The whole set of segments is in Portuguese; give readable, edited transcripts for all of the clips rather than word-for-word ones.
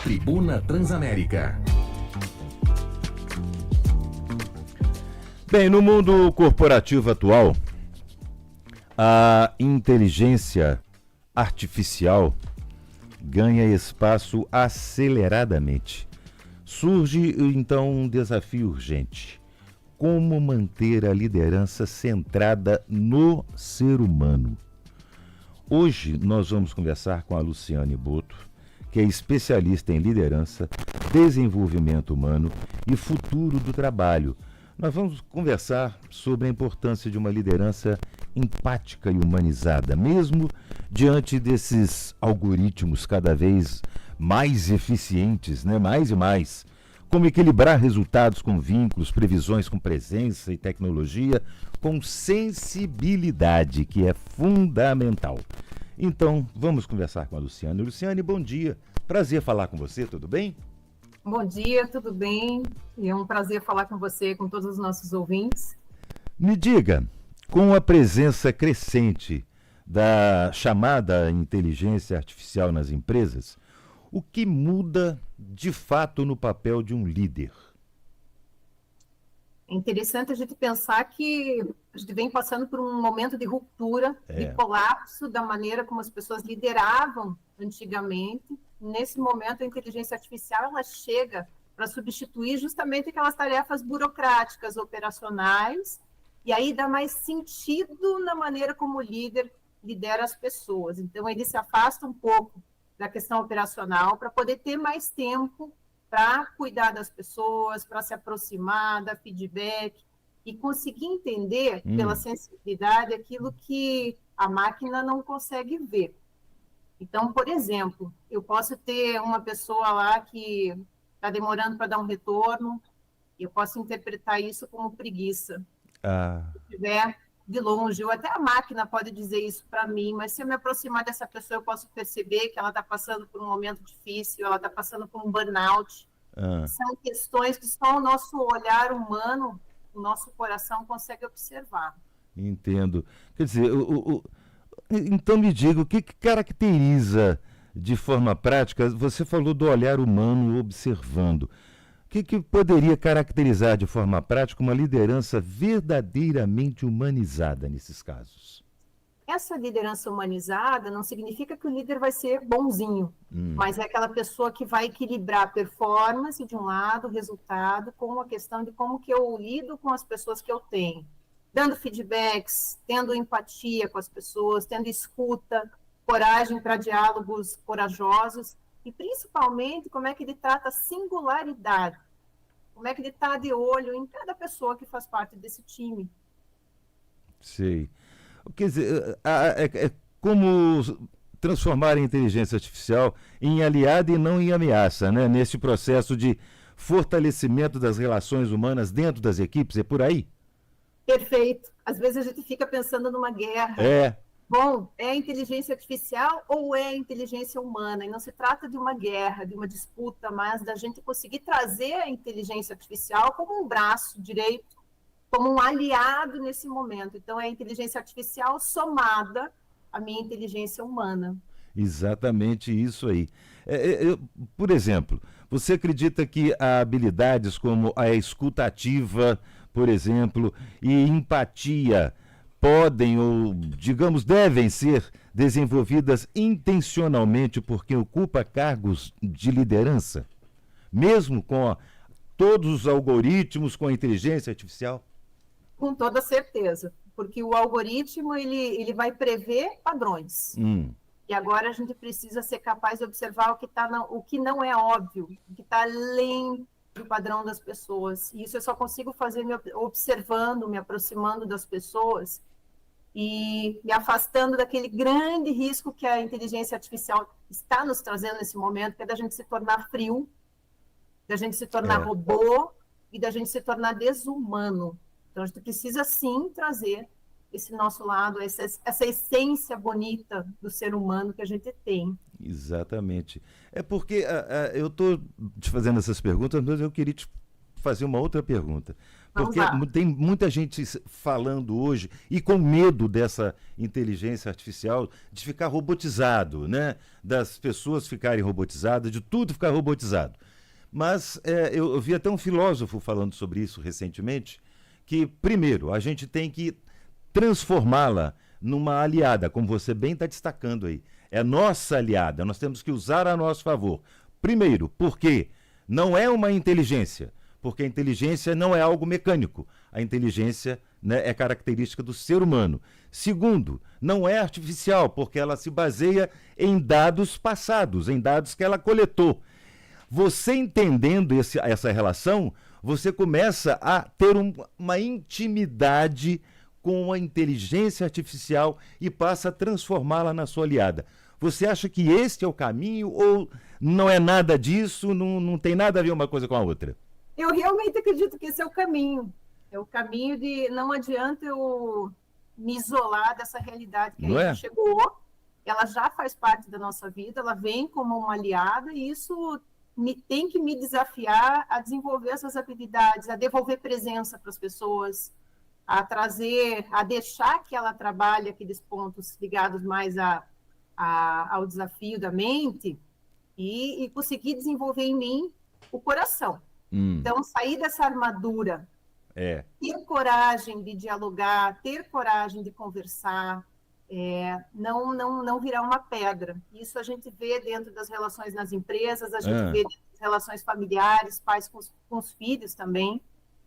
Tribuna Transamérica. Bem, no mundo corporativo atual, a inteligência artificial ganha espaço aceleradamente. Surge, então, um desafio urgente: como manter a liderança centrada no ser humano? Hoje nós vamos conversar com a Luciane Boto, que é especialista em liderança, desenvolvimento humano e futuro do trabalho. Nós vamos conversar sobre a importância de uma liderança empática e humanizada, mesmo diante desses algoritmos cada vez mais eficientes, né? Mais e mais. Como equilibrar resultados com vínculos, previsões com presença e tecnologia, com sensibilidade, que é fundamental. Então, vamos conversar com a Luciane. Luciane, bom dia. Prazer falar com você, tudo bem? Bom dia, tudo bem? E é um prazer falar com você, com todos os nossos ouvintes. Me diga, com a presença crescente da chamada inteligência artificial nas empresas, o que muda de fato no papel de um líder? É interessante a gente pensar que a gente vem passando por um momento de ruptura, de colapso da maneira como as pessoas lideravam antigamente. Nesse momento, a inteligência artificial ela chega para substituir justamente aquelas tarefas burocráticas, operacionais, e aí dá mais sentido na maneira como o líder lidera as pessoas. Então, ele se afasta um pouco da questão operacional para poder ter mais tempo para cuidar das pessoas, para se aproximar, dar feedback e conseguir entender pela sensibilidade aquilo que a máquina não consegue ver. Então, por exemplo, eu posso ter uma pessoa lá que está demorando para dar um retorno, e eu posso interpretar isso como preguiça. Se estiver de longe, ou até a máquina pode dizer isso para mim, mas se eu me aproximar dessa pessoa, eu posso perceber que ela está passando por um momento difícil, ela está passando por um burnout. São questões que só o nosso olhar humano, o nosso coração consegue observar. Entendo. Quer dizer, então me diga, o que caracteriza de forma prática, você falou do olhar humano observando, o que poderia caracterizar de forma prática uma liderança verdadeiramente humanizada nesses casos? Essa liderança humanizada não significa que o líder vai ser bonzinho, mas é aquela pessoa que vai equilibrar a performance de um lado, o resultado, com a questão de como que eu lido com as pessoas que eu tenho. Dando feedbacks, tendo empatia com as pessoas, tendo escuta, coragem para diálogos corajosos e, principalmente, como é que ele trata a singularidade, como é que ele está de olho em cada pessoa que faz parte desse time. Sei. Quer dizer, é como transformar a inteligência artificial em aliada e não em ameaça, né? Nesse processo de fortalecimento das relações humanas dentro das equipes, é por aí? Perfeito. Às vezes a gente fica pensando numa guerra. Bom, é a inteligência artificial ou é a inteligência humana? E não se trata de uma guerra, de uma disputa, mas da gente conseguir trazer a inteligência artificial como um braço direito, como um aliado nesse momento. Então, é a inteligência artificial somada à minha inteligência humana. Exatamente isso aí. Por exemplo, você acredita que há habilidades como a escuta ativa, por exemplo, e empatia podem ou, digamos, devem ser desenvolvidas intencionalmente por quem ocupa cargos de liderança? Mesmo com todos os algoritmos, com a inteligência artificial? Com toda certeza, porque o algoritmo ele vai prever padrões. E agora a gente precisa ser capaz de observar o que não é óbvio, o que está além do padrão das pessoas. E isso eu só consigo fazer me observando, me aproximando das pessoas e me afastando daquele grande risco que a inteligência artificial está nos trazendo nesse momento, que é da gente se tornar frio, da gente se tornar robô e da gente se tornar desumano. Então, a gente precisa, sim, trazer esse nosso lado, essa essência bonita do ser humano que a gente tem. Exatamente. É porque eu estou te fazendo essas perguntas, mas eu queria te fazer uma outra pergunta. Vamos Porque lá. tem muita gente falando hoje e com medo dessa inteligência artificial de ficar robotizado, né? Das pessoas ficarem robotizadas, de tudo ficar robotizado. Mas eu vi até um filósofo falando sobre isso recentemente, que, primeiro, a gente tem que transformá-la numa aliada, como você bem está destacando aí. É nossa aliada, nós temos que usar a nosso favor. Primeiro, porque não é uma inteligência, porque a inteligência não é algo mecânico. A inteligência, né, é característica do ser humano. Segundo, não é artificial, porque ela se baseia em dados passados, em dados que ela coletou. Você entendendo essa relação, você começa a ter uma intimidade com a inteligência artificial e passa a transformá-la na sua aliada. Você acha que este é o caminho ou não é nada disso, não tem nada a ver uma coisa com a outra? Eu realmente acredito que esse é o caminho. É o caminho de não adianta eu me isolar dessa realidade que Não a é? gente chegou, ela já faz parte da nossa vida, ela vem como uma aliada e isso tem que me desafiar a desenvolver essas habilidades, a devolver presença para as pessoas, a trazer, a deixar que ela trabalhe aqueles pontos ligados mais ao desafio da mente e conseguir desenvolver em mim o coração. Então, sair dessa armadura, ter coragem de dialogar, ter coragem de conversar, não virar uma pedra. Isso a gente vê dentro das relações nas empresas, a gente vê dentro das relações familiares, pais com os filhos também.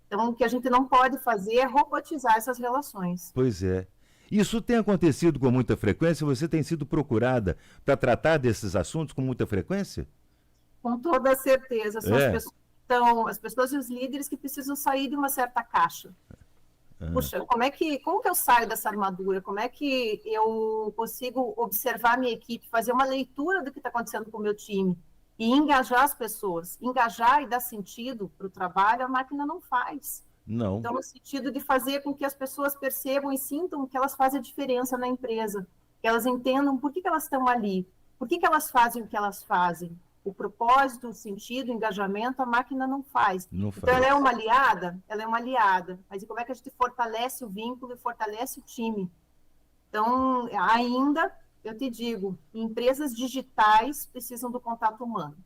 Então, o que a gente não pode fazer é robotizar essas relações. Pois é. Isso tem acontecido com muita frequência? Você tem sido procurada para tratar desses assuntos com muita frequência? Com toda certeza. São as pessoas e os líderes que precisam sair de uma certa caixa. Puxa, como que eu saio dessa armadura? Como é que eu consigo observar minha equipe, fazer uma leitura do que está acontecendo com o meu time e engajar as pessoas? Engajar e dar sentido para o trabalho, a máquina não faz. Não. Então, no sentido de fazer com que as pessoas percebam e sintam que elas fazem a diferença na empresa, que elas entendam por que elas estão ali, por que elas fazem o que elas fazem. O propósito, o sentido, o engajamento, a máquina não faz. Não faz. Então, ela é uma aliada? Ela é uma aliada. Mas e como é que a gente fortalece o vínculo e fortalece o time? Então, ainda, eu te digo, empresas digitais precisam do contato humano.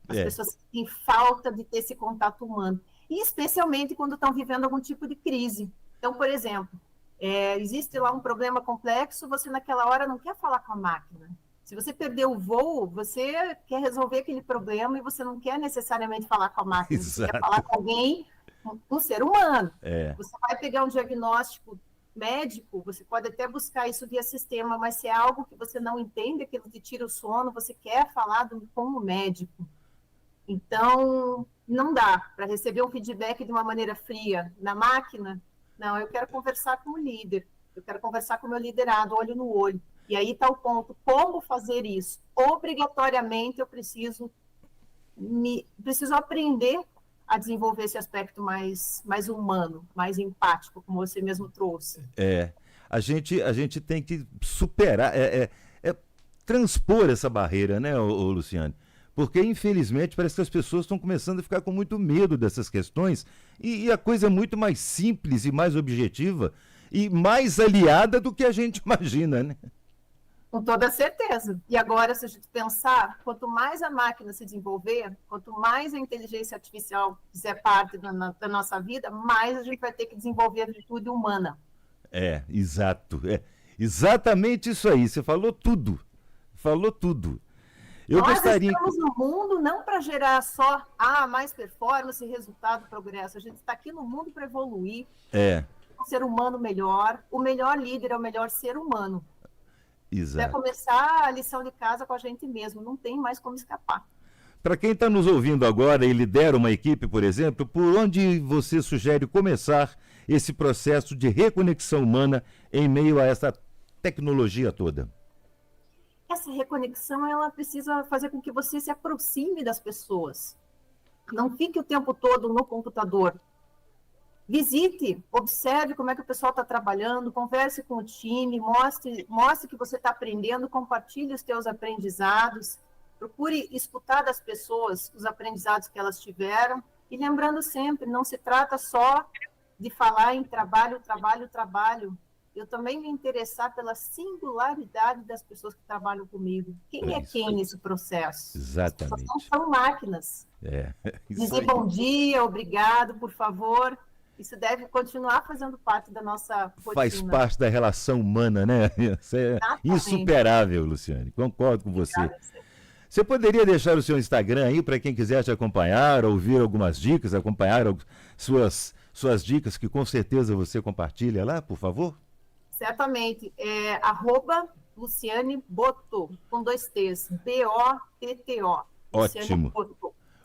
As pessoas têm falta de ter esse contato humano. E especialmente quando estão vivendo algum tipo de crise. Então, por exemplo, existe lá um problema complexo, você naquela hora não quer falar com a máquina. Se você perdeu o voo, você quer resolver aquele problema e você não quer necessariamente falar com a máquina. Exato. Você quer falar com alguém, um ser humano. Você vai pegar um diagnóstico médico, você pode até buscar isso via sistema, mas se é algo que você não entende, aquilo te tira o sono, você quer falar com o médico. Então, não dá para receber um feedback de uma maneira fria na máquina. Não, eu quero conversar com o líder, eu quero conversar com o meu liderado, olho no olho. E aí está o ponto, como fazer isso? Obrigatoriamente eu preciso aprender a desenvolver esse aspecto mais humano, mais empático, como você mesmo trouxe. A gente tem que superar, transpor essa barreira, né, Luciane? Porque, infelizmente, parece que as pessoas estão começando a ficar com muito medo dessas questões e a coisa é muito mais simples e mais objetiva e mais aliada do que a gente imagina, né? Com toda certeza. E agora, se a gente pensar, quanto mais a máquina se desenvolver, quanto mais a inteligência artificial fizer parte da nossa vida, mais a gente vai ter que desenvolver a virtude humana. Exato. Exatamente isso aí. Você falou tudo. Falou tudo. Nós estamos no mundo não para gerar só mais performance, resultado, progresso. A gente está aqui no mundo para evoluir. Um ser humano melhor. O melhor líder é o melhor ser humano. Exato. Vai começar a lição de casa com a gente mesmo. Não tem mais como escapar. Para quem está nos ouvindo agora e lidera uma equipe, por exemplo, por onde você sugere começar esse processo de reconexão humana em meio a essa tecnologia toda? Essa reconexão, ela precisa fazer com que você se aproxime das pessoas. Não fique o tempo todo no computador. Visite, observe como é que o pessoal está trabalhando, converse com o time, mostre que você está aprendendo, compartilhe os teus aprendizados, procure escutar das pessoas os aprendizados que elas tiveram E lembrando sempre, não se trata só de falar em trabalho, trabalho, trabalho. Eu também me interessar pela singularidade das pessoas que trabalham comigo. Quem é quem nesse processo? Exatamente. As pessoas não são máquinas. Dizer bom dia, obrigado, por favor. Isso deve continuar fazendo parte da nossa rotina. Faz parte da relação humana, né? Isso é insuperável, Luciane. Concordo com você. Você poderia deixar o seu Instagram aí para quem quiser te acompanhar, ouvir algumas dicas, acompanhar suas dicas que com certeza você compartilha lá, por favor? Certamente. É @Luciane Botto, com 2 T's. Botto. Ótimo.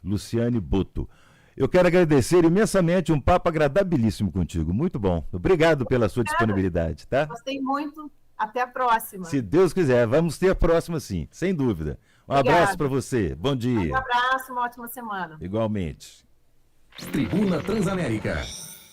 Luciane Botto. Eu quero agradecer imensamente, um papo agradabilíssimo contigo. Muito bom. Obrigado pela sua disponibilidade, tá? Gostei muito. Até a próxima. Se Deus quiser, vamos ter a próxima sim, sem dúvida. Um abraço para você. Bom dia. Um abraço, uma ótima semana. Igualmente. Tribuna Transamérica.